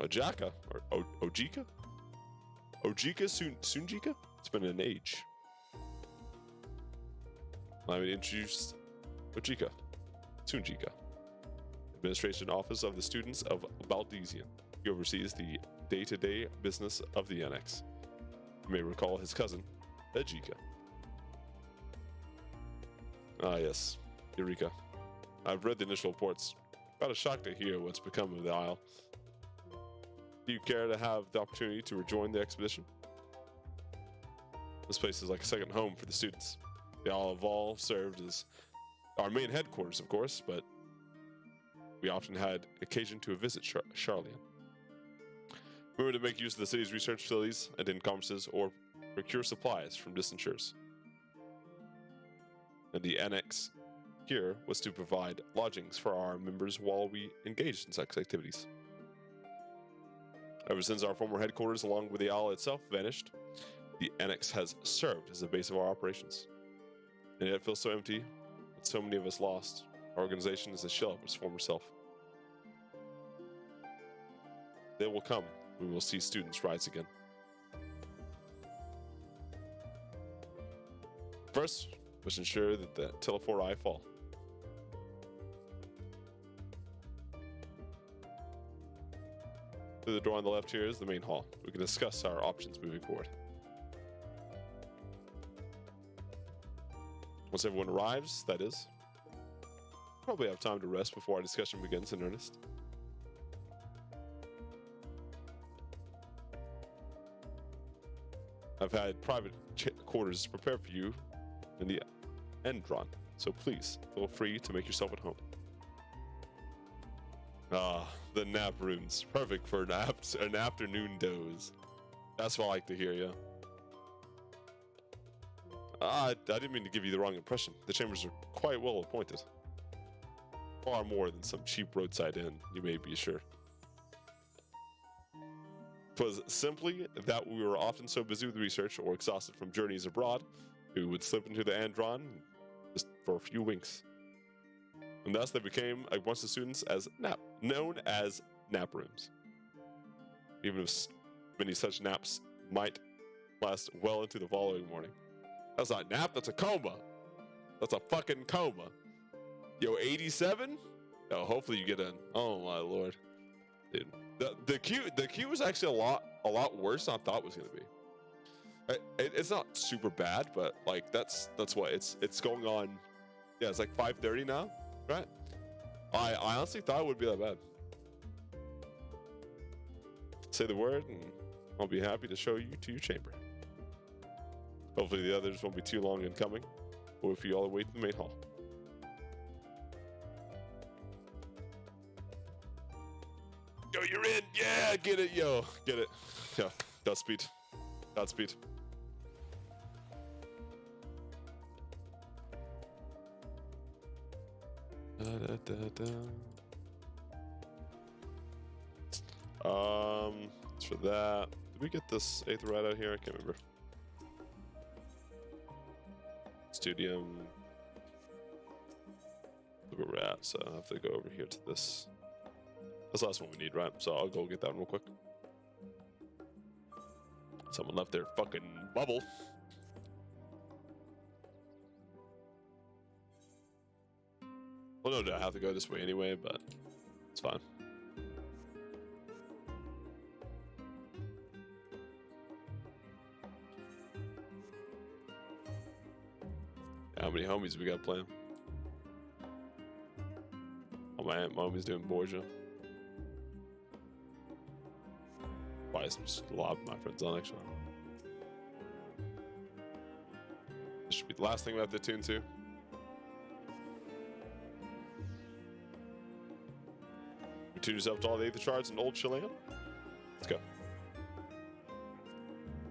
Ojaka or Ojika? Ojika Sunjika? It's been an age. Let me introduce Ojika Sunjika, Administration Office of the Students of Baldesian. He oversees the day-to-day business of the annex. You may recall his cousin, Ejika. Ah yes, Eureka. I've read the initial reports. Quite a shock to hear what's become of the Isle. Do you care to have the opportunity to rejoin the expedition? This place is like a second home for the students. The Isle of All served as our main headquarters, of course, but we often had occasion to visit Charlian. We were to make use of the city's research facilities, attend conferences, or procure supplies from distant shores. And the annex here was to provide lodgings for our members while we engaged in such activities. Ever since our former headquarters, along with the Isle itself, vanished, the annex has served as the base of our operations. And yet it feels so empty, with so many of us lost. Our organization is a shell of its former self. They will come. We will see students rise again. First, we must ensure that the Telephori fall. Through the door on the left here is the main hall. We can discuss our options moving forward. Once everyone arrives, that is, probably have time to rest before our discussion begins in earnest. I've had private quarters prepared for you in the Endron, so please feel free to make yourself at home. Ah, the nap rooms, perfect for an afternoon doze. That's what I like to hear, yeah. I didn't mean to give you the wrong impression. The chambers are quite well appointed. Far more than some cheap roadside inn, you may be sure. It was simply that we were often so busy with research or exhausted from journeys abroad, we would slip into the Andron just for a few winks. And thus they became, amongst the students, known as nap rooms. Even if many such naps might last well into the following morning. That's not a nap, that's a coma. That's a fucking coma. Yo, 87? Oh, hopefully you get in. Oh my lord. Dude. The queue was actually a lot worse than I thought it was gonna be. It's not super bad, but like that's what it's going on. Yeah, it's like 5:30 now, right? I honestly thought it would be that bad. Say the word and I'll be happy to show you to your chamber. Hopefully the others won't be too long in coming, or if you all wait in the main hall. Yo, you're in! Yeah, get it, yo, get it. Yeah, Godspeed. Godspeed. For that, did we get this 8th right out here? I can't remember. Studium. Look where we're at, so I have to go over here to this. That's the last one we need, right? So I'll go get that one real quick. Someone left their fucking bubble. Well, no doubt I have to go this way anyway, but it's fine. How many homies we got playing? Oh, my homie's doing Borgia. Why is just a lot of my friends on actually? This should be the last thing we have to tune to. You tune yourself to all the 8th shards and old Chilean. Let's go.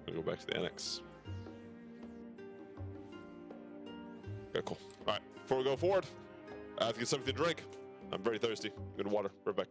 We'll go back to the annex. Okay, cool. All right, before we go forward, I have to get something to drink. I'm very thirsty. Good water. Right back.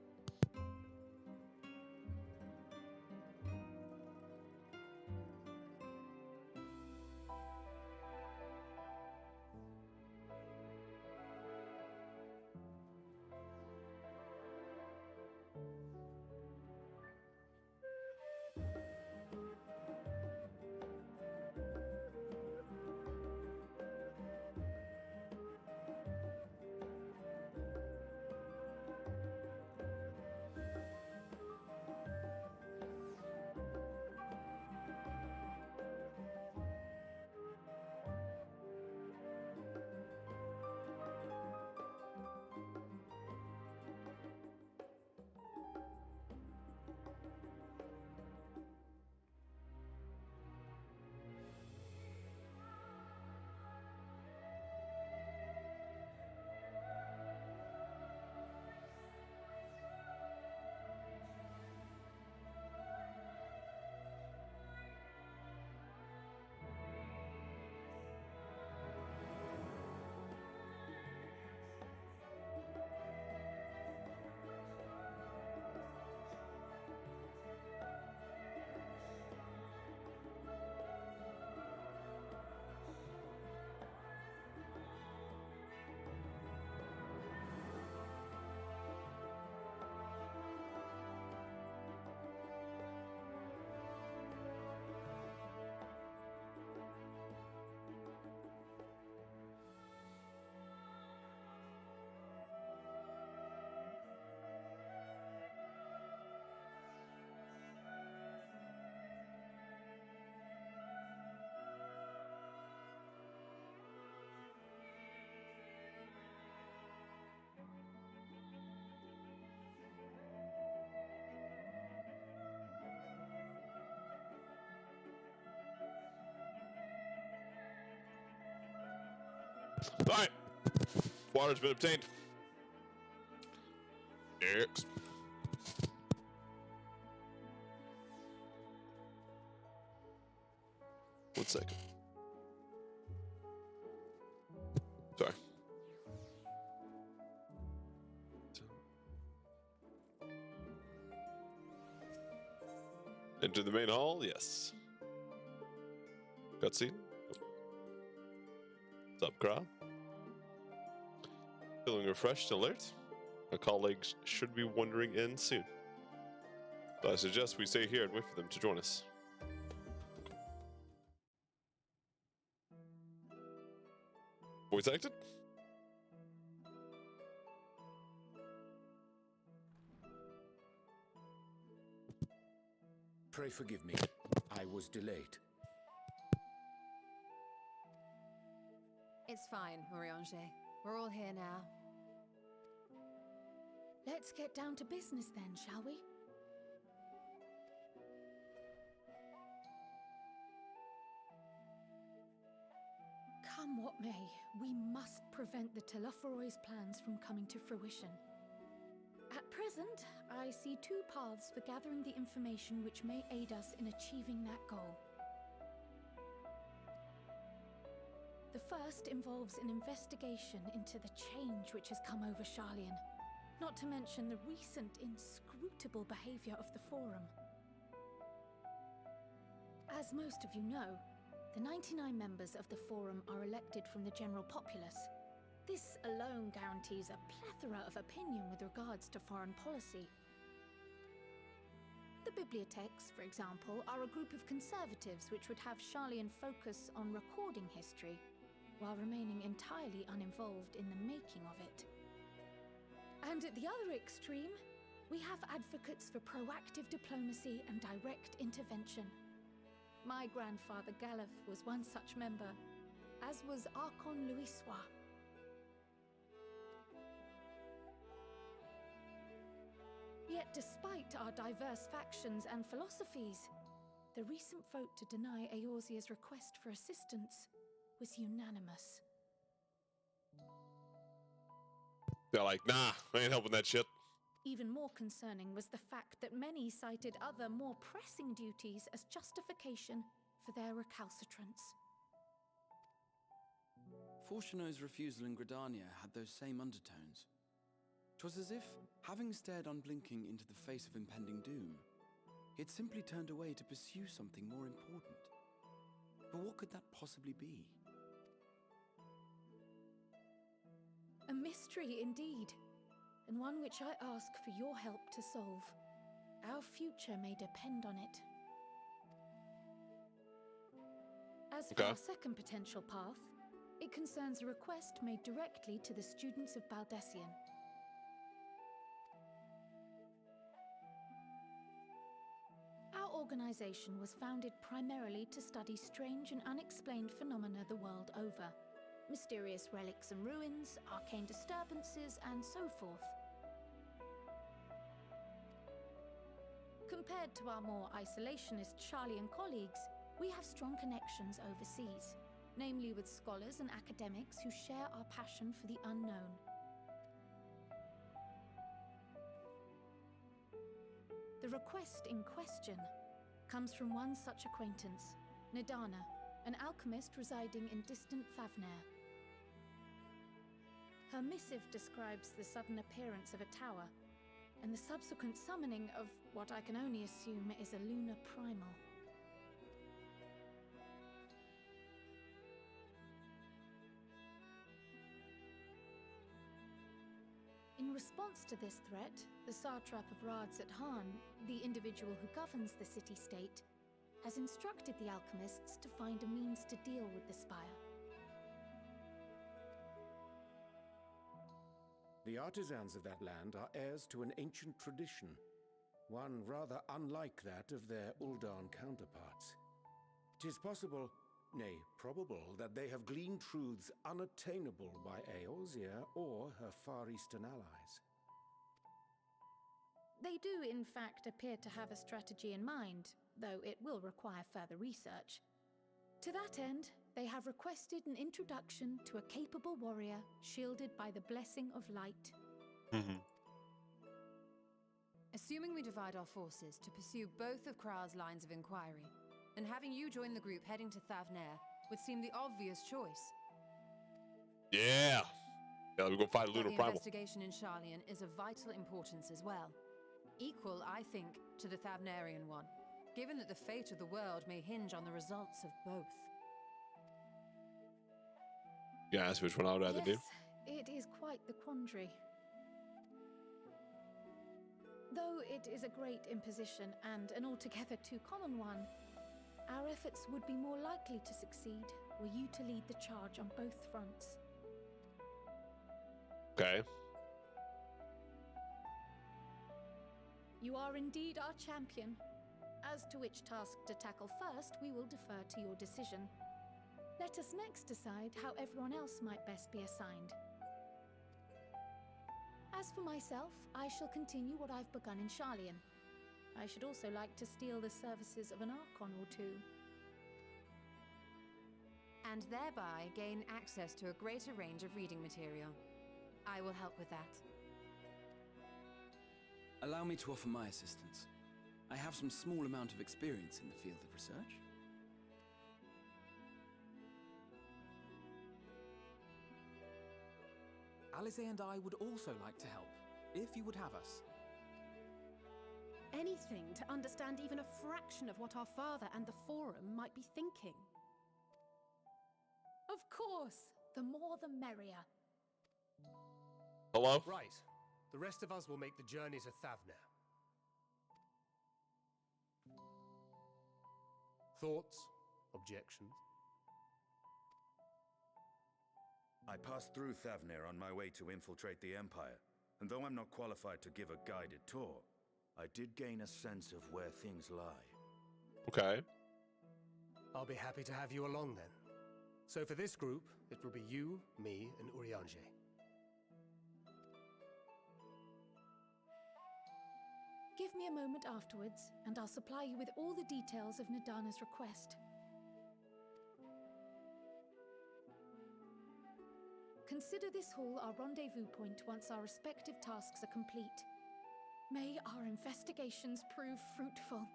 Alright. Water's been obtained. Next. One second. Sorry. Enter the main hall, yes. Cutscene. What's up, crowd? Feeling refreshed and alert? Our colleagues should be wandering in soon. But I suggest we stay here and wait for them to join us. Voice acted? Pray forgive me. I was delayed. It's fine, Oriange. We're all here now. Let's get down to business then, shall we? Come what may, we must prevent the Telophoroi's plans from coming to fruition. At present, I see two paths for gathering the information which may aid us in achieving that goal. The first involves an investigation into the change which has come over Sharlayan, not to mention the recent inscrutable behavior of the Forum. As most of you know, the 99 members of the Forum are elected from the general populace. This alone guarantees a plethora of opinion with regards to foreign policy. The bibliotheques, for example, are a group of conservatives which would have Sharlayan focus on recording history, while remaining entirely uninvolved in the making of it. And at the other extreme, we have advocates for proactive diplomacy and direct intervention. My grandfather Galef was one such member, as was Archon Louisois. Yet despite our diverse factions and philosophies, the recent vote to deny Eorzea's request for assistance was unanimous. They're like, nah, I ain't helping that shit. Even more concerning was the fact that many cited other, more pressing duties as justification for their recalcitrance. Fortuno's refusal in Gridania had those same undertones. 'Twas as if, having stared unblinking into the face of impending doom, he had simply turned away to pursue something more important. But what could that possibly be? A mystery indeed, and one which I ask for your help to solve. Our future may depend on it. As for our second potential path, it concerns a request made directly to the students of Baldessian. Our organization was founded primarily to study strange and unexplained phenomena the world over. Mysterious relics and ruins, arcane disturbances, and so forth. Compared to our more isolationist Sharlayan colleagues, we have strong connections overseas, namely with scholars and academics who share our passion for the unknown. The request in question comes from one such acquaintance, Nadana, an alchemist residing in distant Thavnair. Her missive describes the sudden appearance of a tower, and the subsequent summoning of what I can only assume is a lunar primal. In response to this threat, the satrap of Radzat-Han, the individual who governs the city-state, has instructed the alchemists to find a means to deal with the spire. The artisans of that land are heirs to an ancient tradition, one rather unlike that of their Uldan counterparts. 'Tis possible, nay, probable, that they have gleaned truths unattainable by Eorzea or her Far Eastern allies. They do, in fact, appear to have a strategy in mind, though it will require further research. To that end, They have requested an introduction to a capable warrior shielded by the blessing of light. Assuming we divide our forces to pursue both of Kral's lines of inquiry, then having you join the group heading to Thavner would seem the obvious choice. Yeah. Yeah, let me go find a But lunar the primal. investigation in Sharlayan is of vital importance as well. Equal, I think, to the Thavnarian one, given that the fate of the world may hinge on the results of both. Yeah, that's which one I would rather do. Yes, it is quite the quandary. Though it is a great imposition and an altogether too common one, our efforts would be more likely to succeed were you to lead the charge on both fronts. Okay. You are indeed our champion. As to which task to tackle first, we will defer to your decision. Let us next decide how everyone else might best be assigned. As for myself, I shall continue what I've begun in Sharlayan. I should also like to steal the services of an Archon or two. And thereby gain access to a greater range of reading material. I will help with that. Allow me to offer my assistance. I have some small amount of experience in the field of research. Alize and I would also like to help, if you would have us. Anything to understand even a fraction of what our father and the Forum might be thinking. Of course, the more the merrier. Hello? Right. The rest of us will make the journey to Thavner. Thoughts? Objections? I passed through Thavner on my way to infiltrate the Empire, and though I'm not qualified to give a guided tour, I did gain a sense of where things lie. Okay. I'll be happy to have you along then. So for this group, it will be you, me, and Urianger. Give me a moment afterwards, and I'll supply you with all the details of Nadana's request. Consider this hall our rendezvous point once our respective tasks are complete. May our investigations prove fruitful.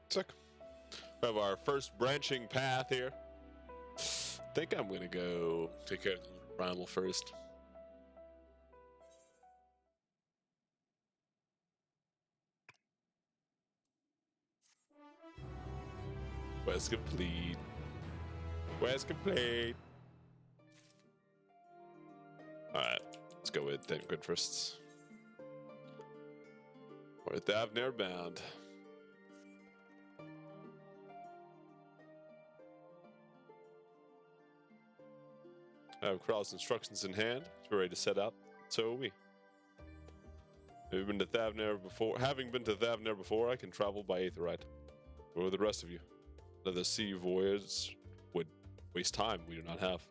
Sick. We have our first branching path here. I think I'm gonna go take care of the lunar primal first. Quest complete. Quest complete. Alright, let's go with 10 good firsts. We're at Thavner bound. I have Kral's instructions in hand. We're ready to set out. So are we. Having been to Thavner before, I can travel by Aetherite. Or the rest of you. Another sea voyage would waste time we do not have.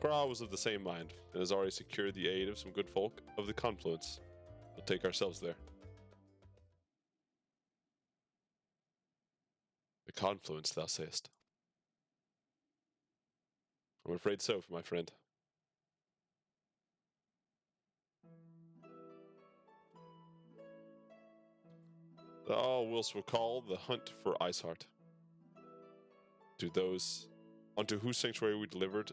Kral was of the same mind, and has already secured the aid of some good folk of the Confluence. We'll take ourselves there. The Confluence, thou sayest. I'm afraid so, my friend. Thou wilt recall the hunt for Iceheart. Unto whose sanctuary we delivered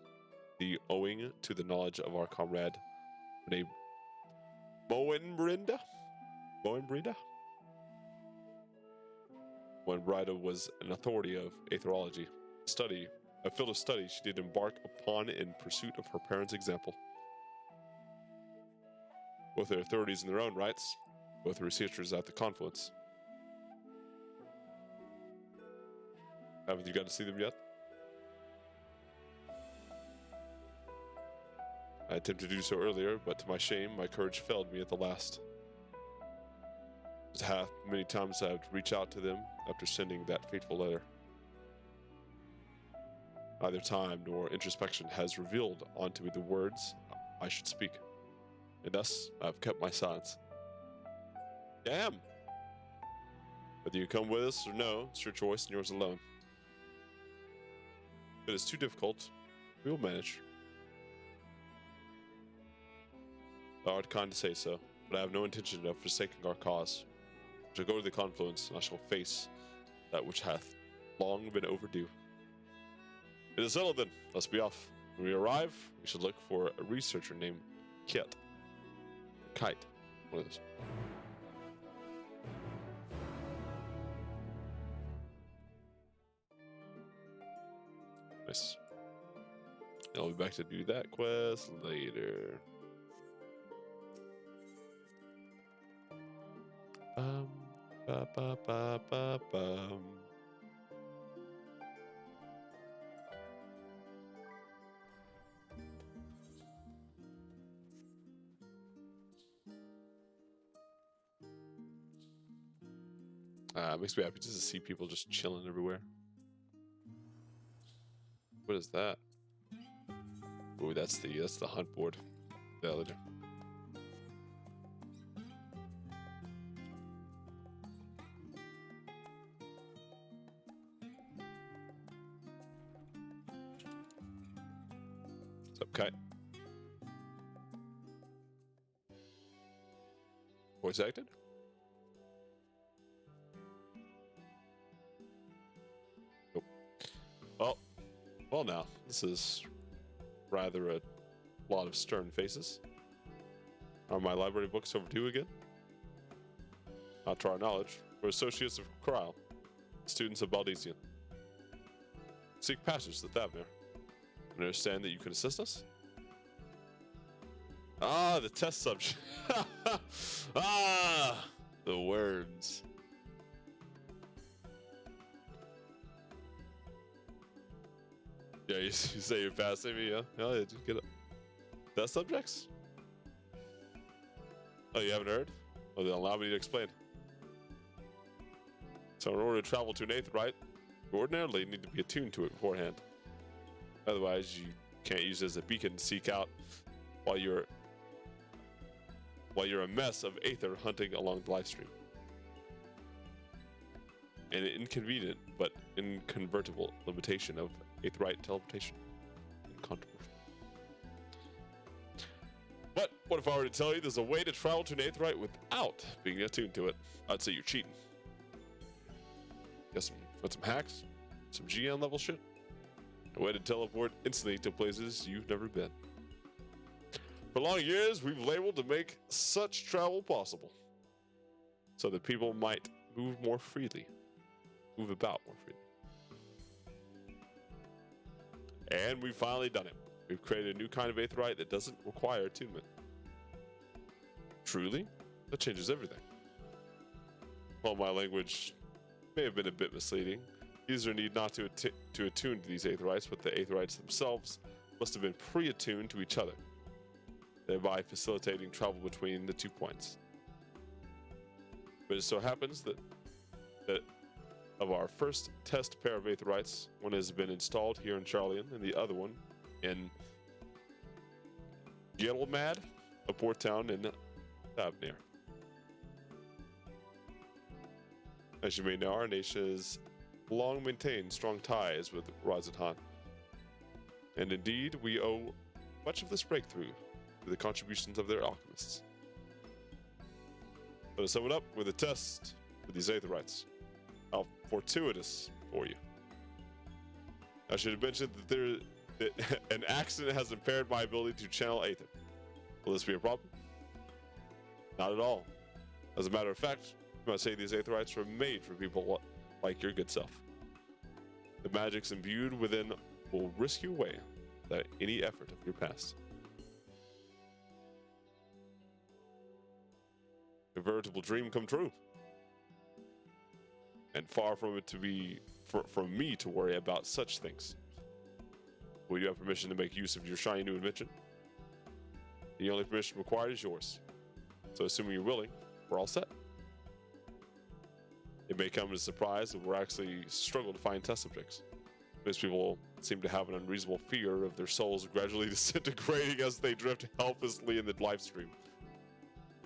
the owing to the knowledge of our comrade named Moenbrinda? Moenbrinda was an authority of aetherology. A field of study she did embark upon in pursuit of her parents' example. Both are authorities in their own rights, both researchers at the Confluence. Haven't you got to see them yet? I attempted to do so earlier, but to my shame, my courage failed me at the last. Many times I have reached out to them after sending that fateful letter. Neither time nor introspection has revealed onto me the words I should speak. and thus I've kept my silence. I am. Whether you come with us or no, it's your choice and yours alone. If it is too difficult, we will manage. Thou art kind to say so, but I have no intention of forsaking our cause. I shall go to the confluence, and I shall face that which hath long been overdue. It is settled then. Let's be off. When we arrive, we should look for a researcher named Kit. Kite. One of those. Nice. I'll be back to do that quest later. Ba, ba, ba, ba, bum. It makes me happy just to see people just chilling everywhere. What is that? Oh, that's the hunt board. Yeah, later. What's up, Kite? Voice acted? Nope. Well now, this is rather a lot of stern faces. Are my library books overdue again? Not to our knowledge, we're associates of Krile, students of Baldesian. Seek passage to Thavnir. I understand that you can assist us? Ah, the test subject. Ah, the words. Yeah, you say you're passing me, yeah? Hell yeah, just get it. Test subjects? Oh, you haven't heard? Well, then allow me to explain. So in order to travel to an Aetheryte, you ordinarily need to be attuned to it beforehand. Otherwise, you can't use it as a beacon to seek out while you're a mess of Aether hunting along the livestream. An inconvenient but inconvertible limitation of Aetheryte teleportation. Incontroversial. But what if I were to tell you there's a way to travel to an Aetheryte without being attuned to it? I'd say you're cheating. Got some hacks? Some GN level shit? A way to teleport instantly to places you've never been. For long years, we've labeled to make such travel possible, so that people might move about more freely. And we've finally done it. We've created a new kind of Aetheryte that doesn't require attunement. Truly, that changes everything. While my language may have been a bit misleading, user need not to attune to these Aetherites, but the Aetherites themselves must have been pre-attuned to each other, thereby facilitating travel between the 2 points. But it so happens that of our first test pair of Aetherites, one has been installed here in Charlian, and the other one in Gilmad, a port town in Thavnir. As you may know, our nation has long maintained strong ties with Razadhan. And indeed, we owe much of this breakthrough to the contributions of their alchemists. So to sum it up, with a test for these Aetherites. How fortuitous for you. I should have mentioned that an accident has impaired my ability to channel Aether. Will this be a problem? Not at all. As a matter of fact, I must say these Aetherites were made for people like your good self. The magics imbued within will risk you away without any effort of your past. A veritable dream come true. And far from it to be from me to worry about such things. Will you have permission to make use of your shiny new invention? The only permission required is yours. So assuming you're willing, we're all set. It may come as a surprise that we're actually struggle to find test subjects. Most people seem to have an unreasonable fear of their souls gradually disintegrating as they drift helplessly in the live stream.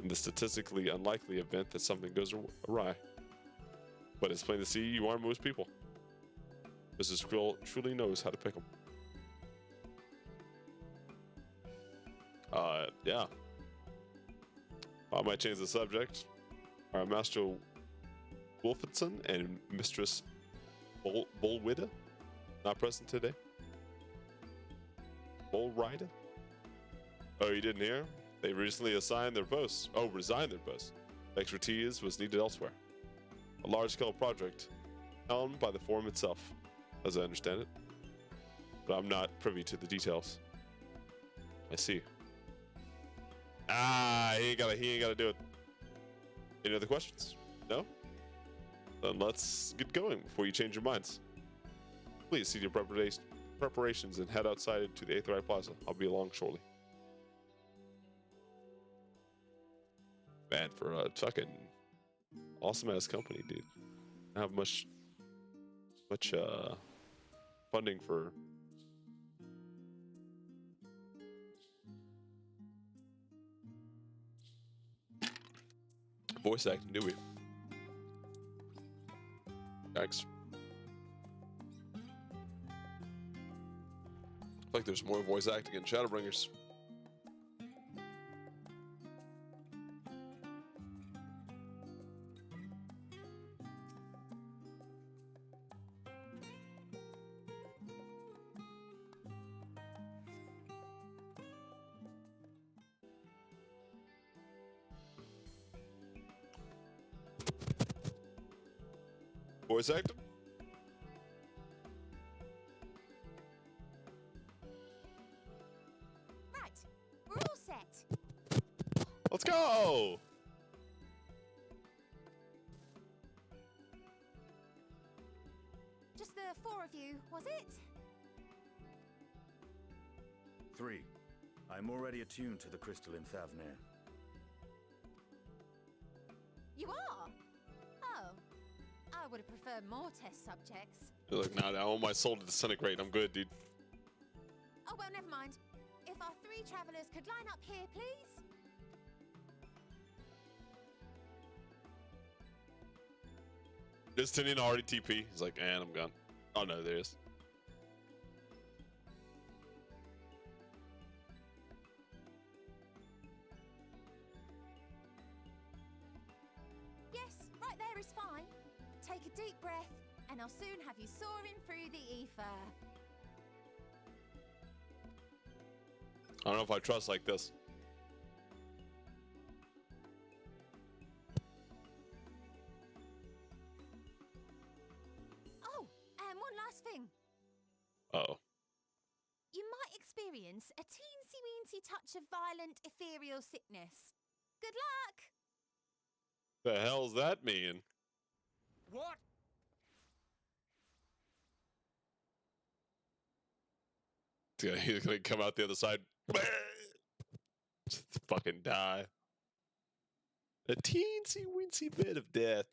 in the statistically unlikely event that something goes awry. But it's plain to see you aren't most people. Mrs. Krill truly knows how to pick them. Yeah. I might change the subject. Our Master Wolfenson and Mistress Bullwider not present today. Bullrider? Oh, you didn't hear? They recently assigned their posts. Oh, resigned their posts. Expertise was needed elsewhere. A large-scale project, helmed by the Forum itself, as I understand it. But I'm not privy to the details. I see. Ah, he ain't gotta do it. Any other questions? No? Then let's get going before you change your minds. Please see your preparations and head outside to the Aetheryte Plaza. I'll be along shortly. Man, for a fucking awesome ass company, dude. I have much funding for voice acting, do we? Yikes. I feel like there's more voice acting in Shadowbringers. Voice acting? Right, we're all set. Let's go! Just the four of you, was it? 3. I'm already attuned to the crystal in Thavnir. You are? Oh. I would have preferred more test subjects. You're like, nah, I want my soul to disintegrate. I'm good, dude. Oh, well, never mind. If our 3 travelers could line up here, please. Is Tinian already TP? He's like, and I'm gone. Oh no, there is. Yes, right there is fine. Take a deep breath, and I'll soon have you soaring through the ether. I don't know if I trust like this. Oh, and one last thing. Uh-oh. You might experience a teensy-weensy touch of violent ethereal sickness. Good luck! The hell's that mean? What? He's gonna come out the other side. Just fucking die. A teensy weensy bit of death.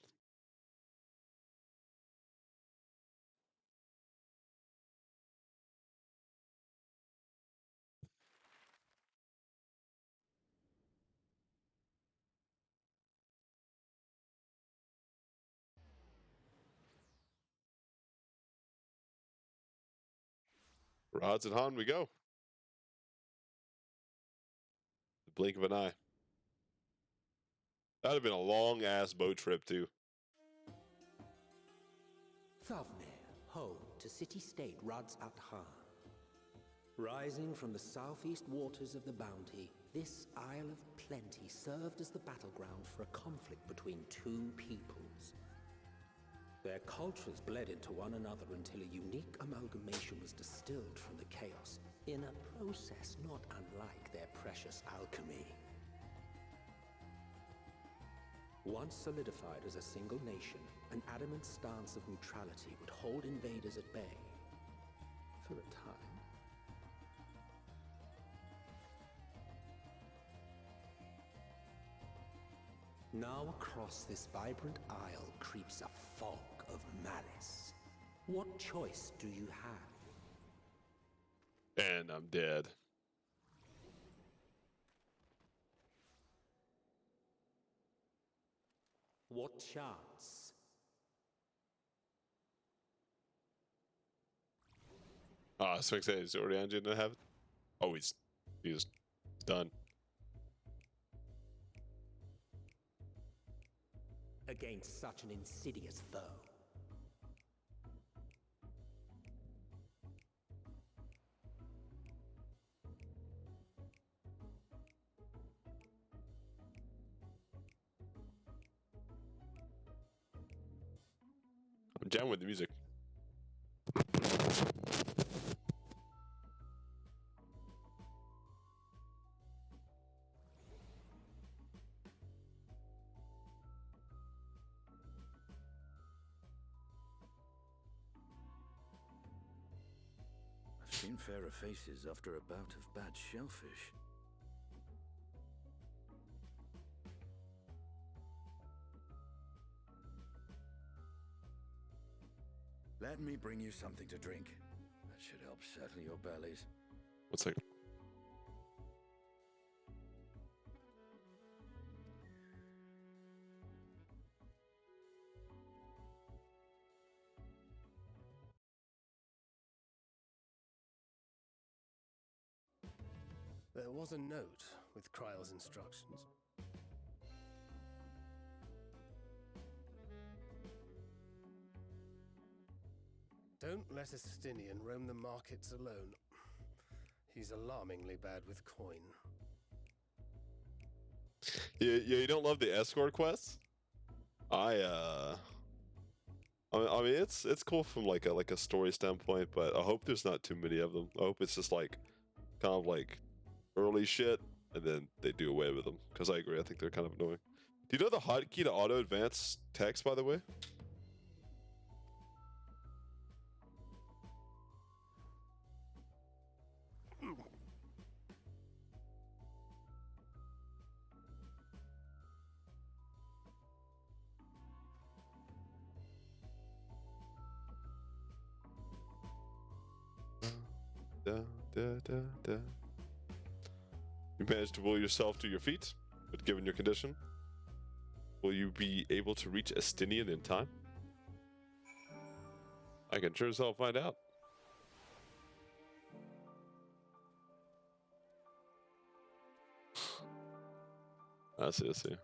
Rods and Han, we go. The blink of an eye. That'd have been a long ass boat trip too. Thavnir, home to city-state Rads at Han. Rising from the southeast waters of the Bounty, this Isle of Plenty served as the battleground for a conflict between 2 peoples. Their cultures bled into one another until a unique amalgamation was distilled from the chaos, in a process not unlike their precious alchemy. Once solidified as a single nation, an adamant stance of neutrality would hold invaders at bay for a time. Now across this vibrant isle creeps a fog of malice. What choice do you have? And I'm dead. What chance? Ah, Sphinx is already engine to have it. Oh, he's done. Against such an insidious foe. I'm jamming with the music. I've seen fairer faces after a bout of bad shellfish. Let me bring you something to drink. That should help settle your bellies. 1 second. There was a note with Kryle's instructions. Don't let Estinian roam the markets alone. He's alarmingly bad with coin. Yeah, you don't love the escort quests? I mean, it's cool from like a story standpoint, but I hope there's not too many of them. I hope it's just like kind of like early shit, and then they do away with them. Because I agree, I think they're kind of annoying. Do you know the hotkey to auto advance text, by the way? Da, da, da, da. You managed to will yourself to your feet, but given your condition, will you be able to reach Estinian in time? I can sure as hell find out. I see, I see.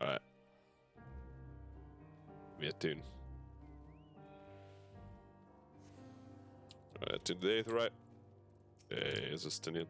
Alright. Give me a tune. Alright, tune the 8th, right? Hey, is Estinian.